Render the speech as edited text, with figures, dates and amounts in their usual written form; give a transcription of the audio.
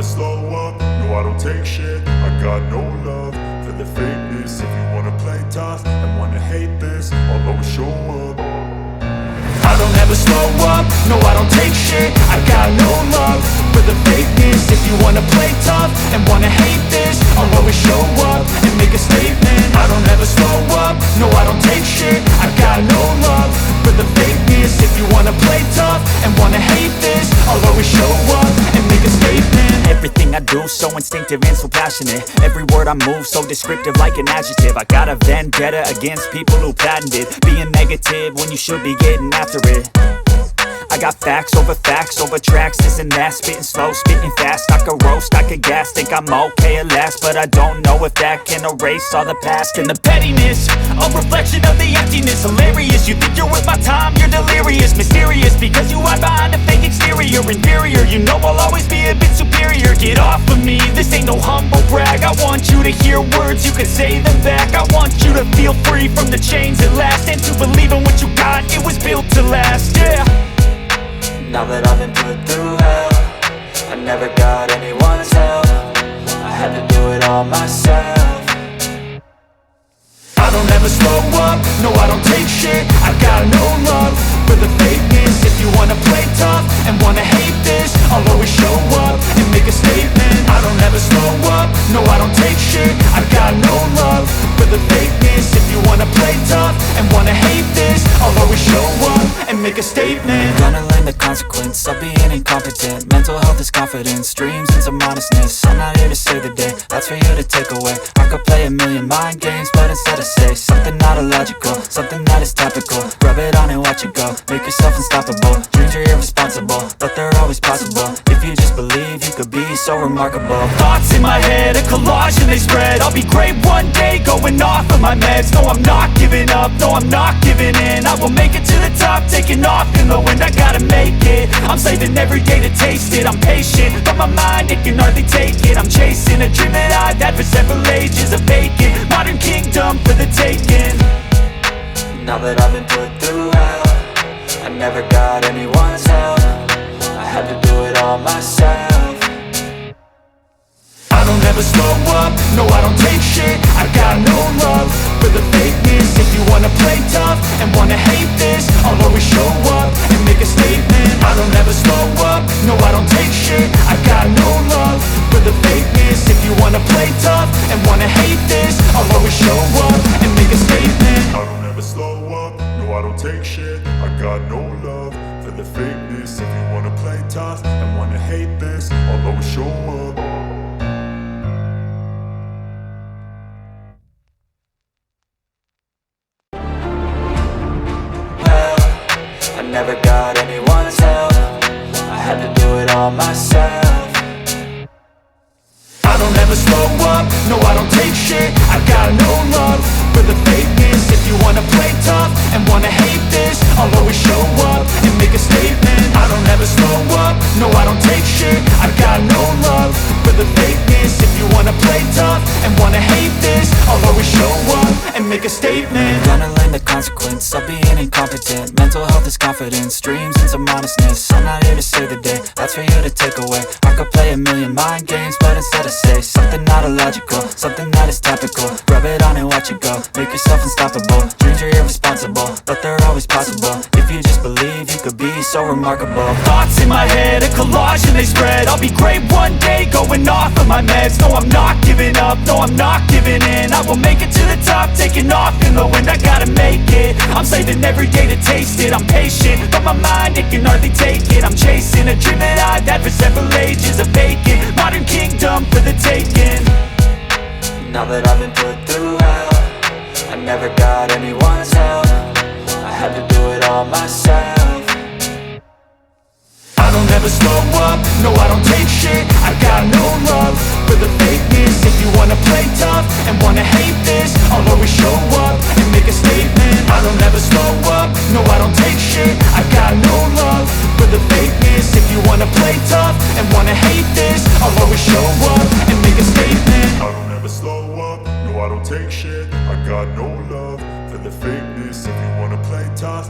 slow up, no I don't take shit. I got no love for the fakeness. If you wanna play tough and wanna hate this, I'll always show up. I don't ever slow up, no I don't take shit. I got no love for the fakeness. If you wanna play tough and wanna hate this, I'll always show up and make a statement. I don't ever slow up, no I don't take shit. I got no love for the fakeness. If you wanna play tough and wanna hate this, I'll always show up and make a statement. Everything I do so instinctive and so passionate. Every word I move so descriptive like an adjective. I got a vendetta against people who patented being negative when you should be getting after it. I got facts over tracks, this and that. Spitting slow, spitting fast, I could roast, I could gas. Think I'm okay at last, but I don't know if that can erase all the past. And the pettiness, a reflection of the emptiness. Hilarious, you think you're worth my time, you're delirious. Mysterious, because you hide behind a fake exterior. Inferior, you know I'll always be a bit superior. Get off of me, this ain't no humble brag. I want you to hear words, you can say them back. I want you to feel free from the chains at last, and to believe in what you got, it was built to last, yeah. Now that I've been put through hell, I never got anyone's help. I had to do it all myself. I don't ever slow up, no I don't take shit. I got no love for the fakeness. If you wanna play tough and wanna hate this, I'll always show up and make a statement. I don't ever slow up, no I don't take shit. I got no love for the fakeness. If you wanna play tough and wanna hate this, I'll always show up and make a statement. Gonna learn the consequence of being incompetent. Mental health is confidence, dreams and some honestness. I'm not here to save the day, that's for you to take away. I could play a million mind games, but instead I say something not illogical, something that is topical. Rub it on and watch it go, make yourself unstoppable. Dreams are irresponsible, but they're always possible. If you just believe, you could be so remarkable. Thoughts in my head, a collage and they spread. I'll be great one day, going off of my meds. No, I'm not giving up, no, I'm not giving in. I will make it to the top, taking off in the wind. I gotta make it, I'm saving every day to taste it. I'm patient, but my mind, it can hardly take it. I'm chasing a dream that I've had for several ages. A vacant, modern kingdom for the taking. Now that I've been put through hell, I never got anyone's help. I had to do it all myself. I don't ever slow up, no I don't take shit. I got no love for the fakeness. If you wanna play tough and wanna hate this, I'll always show up and make a statement. I don't ever slow up, no I don't take shit. I got no love for the fakeness. If you wanna play tough and wanna hate this, I'll always show up and make a statement. I don't ever slow up, no I don't take shit. I got no love for the fakeness. If you wanna play tough and wanna hate this, I'll always show up. I never got anyone's help. I had to do it all myself. I don't ever slow up, no I don't take shit. I got no love for the fakeness. If you wanna play tough and wanna hate this, I'll always show up and make a statement. I don't ever slow up, no I don't take shit. I got no love for the fakeness. If you wanna play tough and wanna hate this, I'll always show up and make a statement. Gonna learn the consequence of being incompetent. Mental health is confidence, dreams and some honestness. I'm not here to save the day, that's for you to take away. I could play a million mind games, but instead I say something not illogical, something that is topical. Rub it on and watch it go, make yourself unstoppable. Dreams are irresponsible, but they're always possible. If you just believe, you could be so remarkable. Thoughts in my head, a collage and they spread. I'll be great one day, going off of my meds. No, I'm not giving up, no, I'm not giving in. I will make it to the top, taking off in the wind. I gotta make it, I'm saving every day to taste it. I'm patient, but my mind, it can hardly take it. I'm chasing a dream that I've had for several ages. A vacant, modern kingdom for the taking. Now that I've been put through hell, I never got anyone's help. I had to do it all myself. I don't ever slow up, no I don't take shit. I got no love for the fakeness. If you wanna play tough and wanna hate this, I'll always show up and make a statement. I don't ever slow up, no I don't take shit. I got no love for the fakeness. If you wanna play tough and wanna hate this, I'll always show up and make a statement. I don't ever slow up, no I don't take shit. I got no love for the fakeness. If you wanna play tough